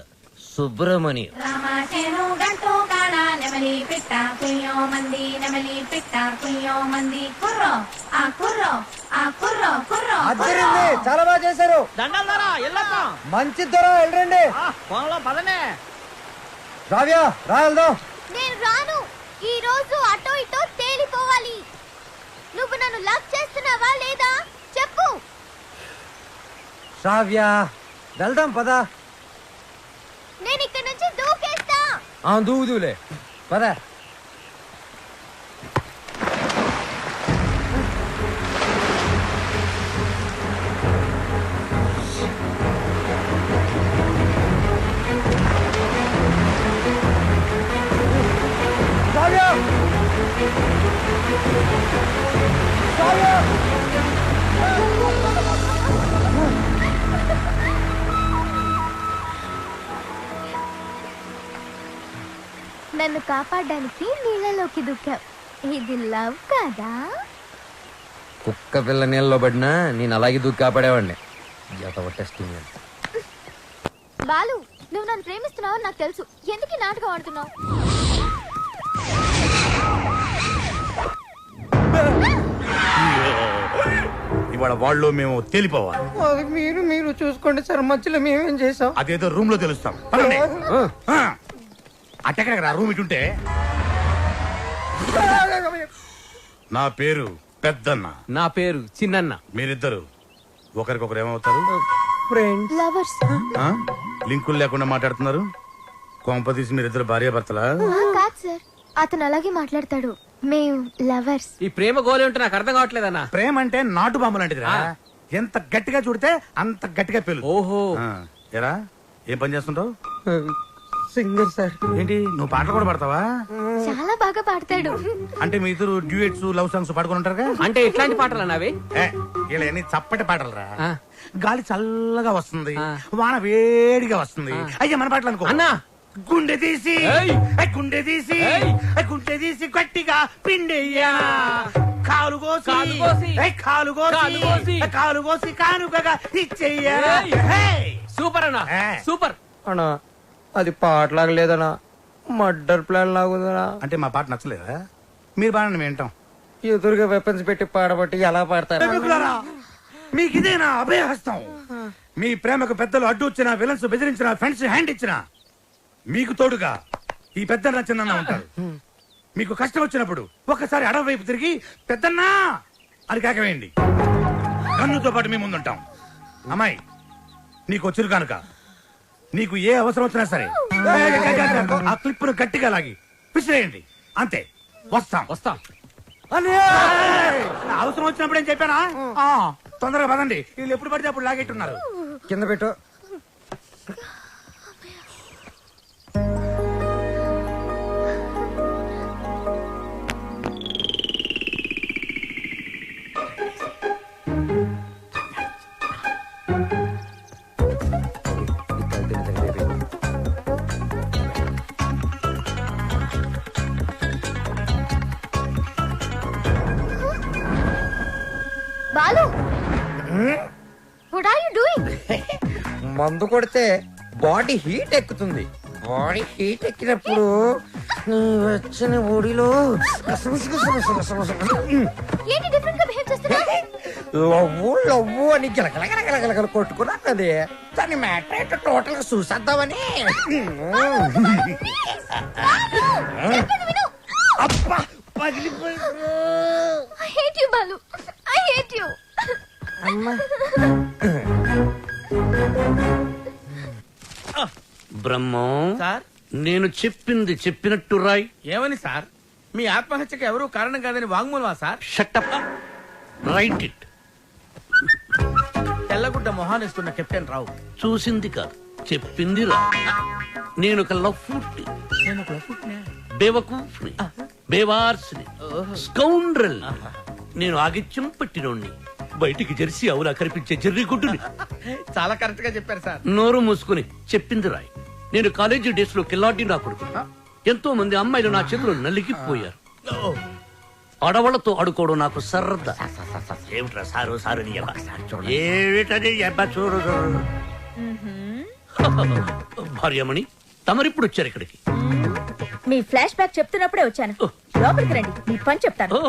Subramanyam. రామాచేను గంటూ కాడ నెమలి పిట్ట కుయ్యో మంది నెమలి పిట్ట కుయ్యో మంది కుర్రో ఆ కుర్రో ఆ కుర్రో కుర్రో అదిరింది, చాలా బాగా చేశారు. మంచి ధర వెళ్ళండి. రావ్య రా వెళ్దాం. నేను రాను. ఈ రోజు అటో ఇటో తేలిపోవాలి. నువ్వు నన్ను లవ్ చేస్తున్నావా లేదా చెప్పు. రావ్య వెళ్దాం పద. నేను ఇక్కడ నుంచి దూకేస్తా. దూదులే పద. నన్ను కాపాడడానికి నీళ్ళలోకి దూకావు. ఇది లవ్ కాదా? కుక్క పిల్ల నీళ్ళలో పడినా నేను అలాగే దూకి కాపాడేవాడిని. టెస్టింగ్. బాలు, నువ్వు నన్ను ప్రేమిస్తున్నావు నాకు తెలుసు. ఎందుకు ఈ నాటకం ఆడుతున్నావు? ఇవాళ వాళ్ళు మేము తేలిపోవాలి. అది మీరు చూసుకోండి సార్, మధ్యలో మేమేం చేసాం? అదేదో రూమ్ లో తెలుస్తాం. అట్టెక్కడ రూమ్ ఇటుంటే. నా పేరు పెద్దన్న. నా పేరు చిన్నన్న. మీరిద్దరు ఒకరికొకరు ఏమవుతారు? లవర్స్. లింకులు లేకుండా మాట్లాడుతున్నారు. కొంపదీసి మీరిద్దరు భార్యాభర్తలా? కాదు సార్, అతను అలాగే మాట్లాడతాడు. మేము లవర్స్. ఈ ప్రేమ గోలి ఉంటే నాకు అర్థం కావట్లేదన్నా. ప్రేమ అంటే నాటు బాంబు లాంటిదిరా. ఎంత గట్టిగా చూడితే అంత గట్టిగా పెళ్ళు. ఓహో. ఎరా ఏం పని చేస్తుంటావు? Singer sir. ఏంటి నువ్వు పాటలు కూడా పాడతావా? చాలా బాగా పాడతాడు. అంటే మీ ఇద్దరు డ్యూయెట్స్ లవ్ సాంగ్స్ పాడుకుని ఉంటారుగా? అంటే ఎట్లాంటి పాటలు అవి? ఇలా చప్పటి పాటలు రా. గాలి చల్లగా వస్తుంది, వాన వేడిగా వస్తుంది. అయ్యా మన పాటలు అనుకో. అన్నా గుండె తీసి గుండె తీసి గుండె తీసి గట్టిగా పిండెయ్యా. కాలు కోసి కాలు కోసి కాలు కోసి కానుకగా ఇచ్చెయ్యా. సూపర్ అన్నా, సూపర్ అన్నా. అది పాటలాగా లేదనా, మర్డర్ ప్లాన్ లాగుదనా. అంటే మా పాట నచ్చలేదా? మీరు బాగా వింటాం. ఎదురుగా వెపన్స్ పెట్టి పాడబట్టి ఎలా పాడతారు? మీకు ఇదేనా అభయహస్తం? మీ ప్రేమకు పెద్దలు అడ్డు వచ్చిన, విలన్స్ బెదిరించిన, ఫ్రెండ్స్ హ్యాండ్ ఇచ్చిన, మీకు తోడుగా ఈ పెద్ద చిన్న ఉంటారు. మీకు కష్టం వచ్చినప్పుడు ఒక్కసారి అడవి వైపు తిరిగి పెద్దన్నా అని కేకవేయండి. కన్నుతో పాటు మేము ముందుంటాం. అమ్మాయి నీకు వచ్చిరు కనుక నీకు ఏ అవసరం వచ్చినా సరే ఆ క్లిప్పును గట్టిగా లాగి విసిరేయండి. అంతే. వస్తాం. అవసరం వచ్చినప్పుడు ఏం చెప్పానా? తొందరగా పదండి. వీళ్ళు ఎప్పుడు పడితే అప్పుడు లాగెట్టున్నారు. కింద పెట్టు. Balu, what are you doing? మందు కొడితే బాడీ హీట్ ఎక్కుతుంది. బాడీ హీట్ ఎక్కినప్పుడు నీ వచ్చిన ఒడిలో ఏంటి డిఫరెంట్ గా బిహేవ్ చేస్తున్నావు? లవ్వు అని గిలగలగలగలగల కొట్టుకున్నది. దాని మ్యాటర్ ఏంటో టోటల్ గా చూసేద్దామని. అబ్బా I hate you, Balu. I hate you. Brahmam sir, నేను చెప్పింది చెప్పినట్టు రాయ్. ఏమని సార్? మీ ఆత్మహత్యకు ఎవరూ కారణం కాదని వాంగ్మూలమా సార్? షట్టప్. Write it. తెల్లగుడ్డ మొహానిస్తున్న కెప్టెన్ రావు చూసింది కాదు, చెప్పింది రా. నేను ఒక లఫ్ఫుట్టి, బేవకూఫ్ని, బేవార్స్ని, స్కౌండ్రల్. నేను ఆగిత్యం పట్టినోణ్ణి, బయటికి జెర్సీ అవులా కనిపించే జెర్రీ గుడ్డుని. చాలా కరెక్ట్ గా చెప్పారు సార్. నోరు మూసుకుని చెప్పింది రాయ్. నేను కాలేజీ డేస్ లో కిల్లాడి నా కొడుకు. ఎంతో మంది అమ్మాయిలు నా చేతిలో నలిగిపోయారు. ఆడవాళ్లతో ఆడుకోవడం నాకు సరదా. ఏమిట్రా సారు సారు నీ అబ్బా? ఏమిటది అబ్బా? చూడు చూడు. భార్యమణి, తమరిప్పుడు వచ్చారు ఇక్కడికి. మీ ఫ్లాష్ బ్యాక్ చెప్తున్నప్పుడే వచ్చాను. లోపలికి రండి, మీ పని చెప్తాను.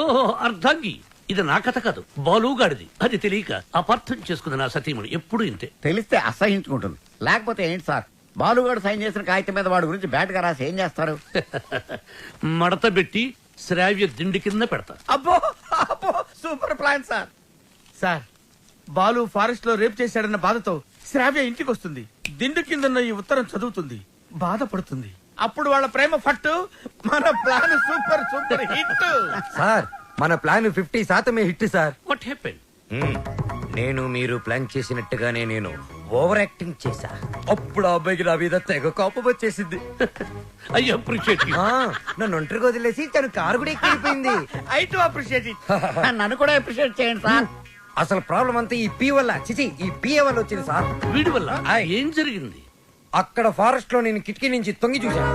అర్ధాంగి, ఇది నా కథ కాదు, బాలుగాడిది. అది తెలియక అపార్థం చేసుకుంది నా సతీమణి. ఎప్పుడు ఇంతే. తెలిస్తే అసహించుకుంటుంది. లేకపోతే ఏంటి సార్, బాలుగాడు సైన్ చేసిన కాగితం మీద వాడి గురించి బ్యాట్ గా రాసి ఏం చేస్తారు? మడత పెట్టి శ్రావ్య దిండి కింద పెడతా. అబ్బో అబ్బో, super plan sir. Sir, Balu forest లో రేప్ చేశాడన్న బాధతో శ్రావ్య ఇంటికి వస్తుంది. దిండు కిందన్న ఈ ఉత్తరం చదువుతుంది, బాధపడుతుంది. అప్పుడు వాళ్ళ ప్రేమ ఫట్టు. మన plan super super hit sir. మన plan 50% hit sir. What happen? నేను మీరు ప్లాన్ చేసినట్టుగానే నేను ఓవర్ యాక్టింగ్ చేశా. అప్పుడు ఆ అబ్బాయికి నా మీద తెగ కోపం వచ్చేసింది. I appreciate you. నన్ను ఒంటరిగా వదిలేసి తను కారు కూడా ఎక్కిపోయింది. I too appreciate it. నన్ను కూడా అప్రిషియేట్ చేయండి సార్. అసలు ప్రాబ్లం అంతా ఈ పీ వల్ల, చిచి ఈ పిఏ వల్ల వచ్చింది సార్. వీడి వల్ల ఏం జరిగింది? అక్కడ ఫారెస్ట్ లో నేను కిటికీ నుంచి తొంగి చూశాను.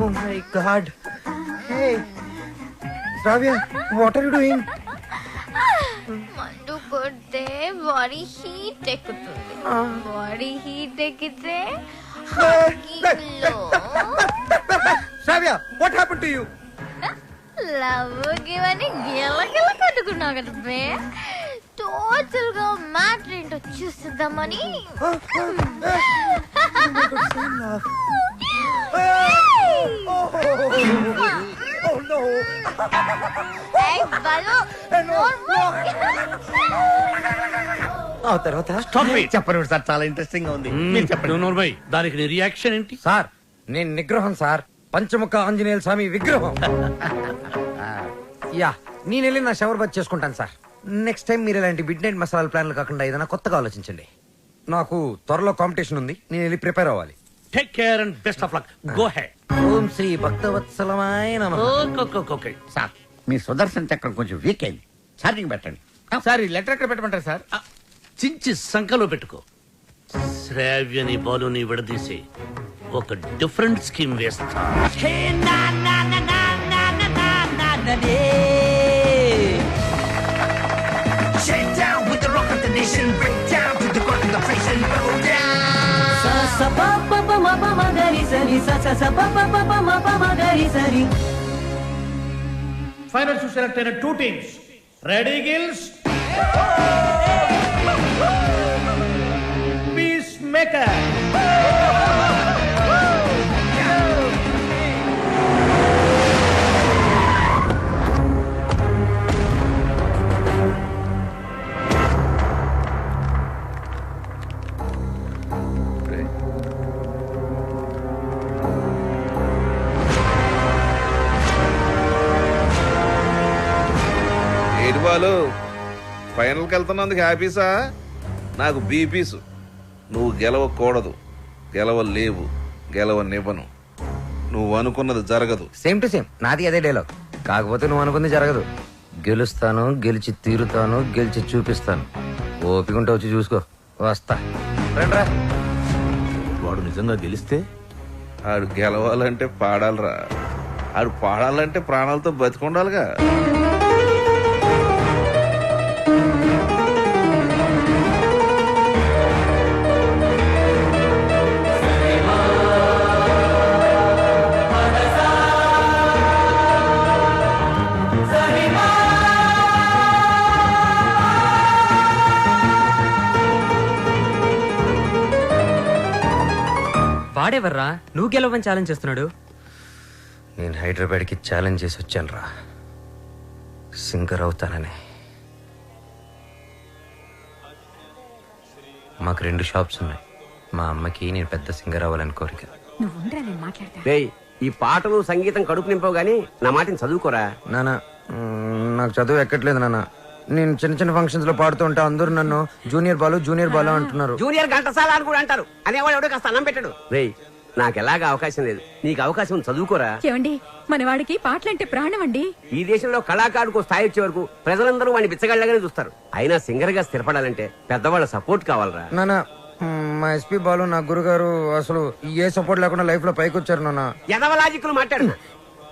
Oh my God! Hey, Ravya, what are you doing? మందు కొడితే బాడీ హీట్ ఎక్కుతుంది. బాడీ హీట్ ఎక్కితే Ravya, what happened to you? Love గివని గిలగిల కట్టుకున్నావు కదా బే. టోటల్ గా మ్యాటర్ ఏంటో చూస్తుందామని. ఆ తర్వాత చెప్పండి సార్, చాలా ఇంట్రెస్టింగ్ గా ఉంది. మీరు చెప్పండి. దానికి నీ రియాక్షన్ ఏంటి? సార్, నేను నిగ్రహం సార్. పంచముఖ ఆంజనేయ స్వామి విగ్రహం. యా, నేను వెళ్ళి నా షవర్ బాత్ చేసుకుంటాను సార్. నెక్స్ట్ టైం మీరు ఇలాంటి మిడ్ నైట్ మసాలా ప్లాన్లు కాకుండా ఏదైనా కొత్తగా ఆలోచించండి. నాకు త్వరలో కాంపిటీషన్ ఉంది, నేను వెళ్ళి ప్రిపేర్ అవ్వాలి. Take care and best of luck. Go head. ఓం శ్రీ భక్తవత్సలమాయ నమః. ఓకే సార్, మీ సుదర్శన్ చక్రం కొంచెం వీక్ అయింది, ఛార్జింగ్ పెట్టండి. సార్, ఈ లెటర్ ఎక్కడ పెట్టమంటారు సార్? చించి సంకలో పెట్టుకో. శ్రావ్యని బాలుని విడదీసి ఒక డిఫరెంట్ స్కీమ్ వేస్తా. ఫైనల్ టు సెలెక్ట్ అయిన 2 teams. Ready girls? Peace maker. Balu, ఫైనల్కి వెళ్తున్నందుకు హ్యాపీసా? నాకు బీపీసు. నువ్వు గెలవకూడదు, గెలవలేవు, గెలవనివ్వను. నువ్వు అనుకున్నది జరగదు. సేమ్ టు సేమ్ నాది అదే డైలాగ్. కాకపోతే నువ్వు అనుకుంది జరగదు. గెలుస్తాను, గెలిచి తీరుతాను, గెలిచి చూపిస్తాను. ఓపికంటే వచ్చి చూసుకో. వస్తా. రండ్రా. వాడు నిజంగా గెలిస్తే? ఆడు గెలవాలంటే పాడాలరా. ఆడు పాడాలంటే ప్రాణాలతో బతికుండాలిగా. వాడెవర్రా నువ్వు గెలవని ఛాలెంజ్ చేస్తున్నాడు? నేను హైదరాబాద్కి ఛాలెంజ్ చేసి వచ్చాను రా, సింగర్ అవుతానని. మాకు 2 షాప్స్ ఉన్నాయి. మా అమ్మకి నేను పెద్ద సింగర్ అవ్వాలని కోరిక. నువ్వు ఉండరా, నేను మాట్లాడతా. రేయ్, ఈ పాటలు సంగీతం కడుపు నింపవు గానీ నా మాటని చదువుకోరా. నానా నాకు చదువు ఎక్కట్లేదు నాన్న. నేను చిన్న చిన్న ఫంక్షన్స్ లో పాడుతూ ఉంటే అందరూ నన్ను జూనియర్ బాలు అంటున్నారు. జూనియర్ ఘంటసాల అని కూడా అంటారు. అనేవాడు ఎవడో కాస్త అన్నం పెట్టాడు. రేయ్, నాకు ఎలాగా అవకాశం లేదు, నీకు అవకాశం ఉంది, చదువుకోరా. ఏమండి, మనవాడికి పాటలంటే ప్రాణం అండి. ఈ దేశంలో కళాకారుడికి స్థాయి వచ్చే వరకు ప్రజలందరూ వాడిని బిచ్చగాళ్ళగానే చూస్తారు. అయినా సింగర్ గా స్థిరపడాలంటే పెద్దవాళ్ళ సపోర్ట్ కావాలరా. నానా మా ఎస్పీ బాలు నా గురుగారు అసలు ఏ సపోర్ట్ లేకుండా లైఫ్ లో పైకి వచ్చారు నాన్న. ఎదవలాజిక్లు మాట్లాడు.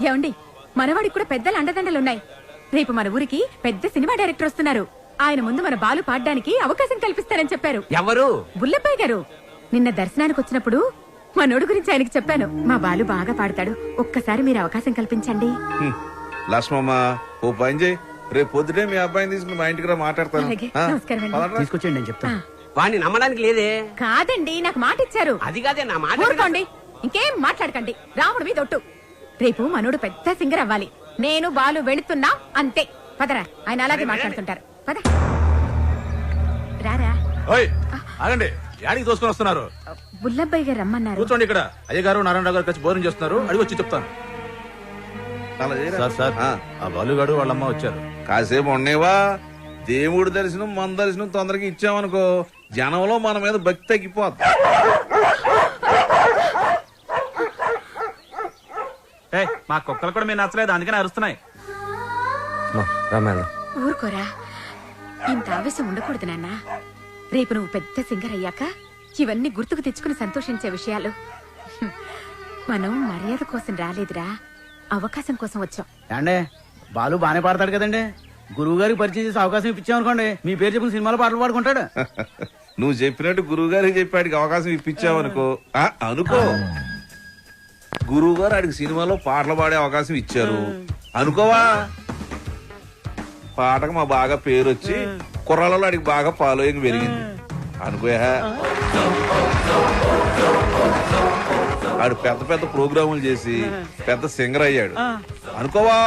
ఏమండి, మనవాడికి కూడా పెద్దల అండదండలున్నాయి. రేపు మన ఊరికి పెద్ద సినిమా డైరెక్టర్ వస్తున్నారు. ఆయన ముందు మన బాలు పాడడానికి అవకాశం కల్పిస్తారని చెప్పారు. ఎవరు? బుల్లప్పయ్య గారు. నిన్న దర్శనానికి వచ్చినప్పుడు మా నోడు గురించి ఆయనకి చెప్పాను. మా బాలు బాగా పాడతాడు, ఒక్కసారి మీరు అవకాశం కల్పించండి. లక్ష్మమ్మ ఓ పని చేయి, రేపు పొద్దుటే మీ అబ్బాయిని తీసుకుని మా ఇంటికి రా మాట్లాడతాను. అలాగే, నమస్కారం అండి. తీసుకొచ్చేయండి నేను చెప్తాను. వాడిని నమ్మడానికి లేదే. కాదండి, నాకు మాట ఇచ్చారు. అది కాదే నా మాట. ఊరుకోండి, ఇంకేం మాట్లాడకండి. రాముడు మీద ఒట్టు. రేపు మనోడు పెద్ద సింగర్ అవ్వాలి. నేను బాలు వెళుతున్నా అంతే. పదరా, ఆయన అలాగే మాట్లాడుతుంటారు. పద రారా. ఆగండి, యాడికి తోసుకొని వస్తున్నారు? బుల్లబ్బాయి గారు రమ్మన్నారు. కూర్చోండి ఇక్కడ. అయ్యగారు నారాయణరావు గారు కలిసి భోజనం చేస్తున్నారు, అడిగి వచ్చి చెప్తాను. సార్ ఆ బాలుగాడు వాళ్ళమ్మ వచ్చారు. కాసేపు ఉండేవా? దేవుడి దర్శనం మన దర్శనం తొందరగా ఇచ్చామనుకో జనంలో మన మీద భక్తి తగ్గిపోద్ది. మా కుక్కలు కూడా మీరు నచ్చలేదు, అందుకని అరుస్తున్నాయి. ఊరుకోరా, ఇంత ఆవేశం ఉండకూడదు నాన్న. రేపు నువ్వు పెద్ద సింగర్ అయ్యాక ఇవన్నీ గుర్తుకు తెచ్చుకుని సంతోషించే విషయాలు. మనం మర్యాద కోసం రాలేదురా, అవకాశం కోసం వచ్చాం. అంటే బాలు బానే పాడతాడు కదండి. గురువు గారికి పరిచయం చేసి అవకాశం ఇప్పించామనుకోండి, మీ పేరు చెప్పిన సినిమాలో పాటలు పాడుకుంటాడు. నువ్వు చెప్పినట్టు గురువు గారికి చెప్పాడికి అవకాశం ఇప్పించావనుకో అనుకో, గురువు గారు ఆడికి సినిమాలో పాటలు పాడే అవకాశం ఇచ్చారు అనుకోవా, పాటకు మా బాగా పేరు వచ్చి కుర్రాళ్ళలో ఆడికి బాగా ఫాలోయింగ్ పెరిగింది అనుకోయా. ఆడు పెద్ద పెద్ద ప్రోగ్రాములు చేసి పెద్ద సింగర్ అయ్యాడు అనుకోవా.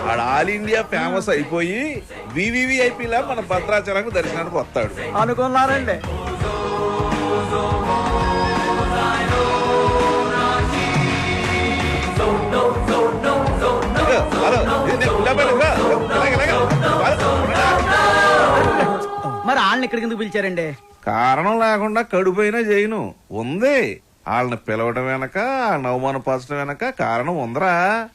ఆడు ఆల్ ఇండియా ఫేమస్ అయిపోయి వివివిఐపీలా మన భద్రాచలంకు దర్శనానికి వస్తాడు అనుకున్నారండి. మరి వాళ్ళని ఇక్కడికి ఎందుకు పిలిచారండి? కారణం లేకుండా కడుపైనా చేయను ఉంది. వాళ్ళని పిలవడం వెనక, వాళ్ళని అవమానపరచడం వెనక కారణం ఉందరా.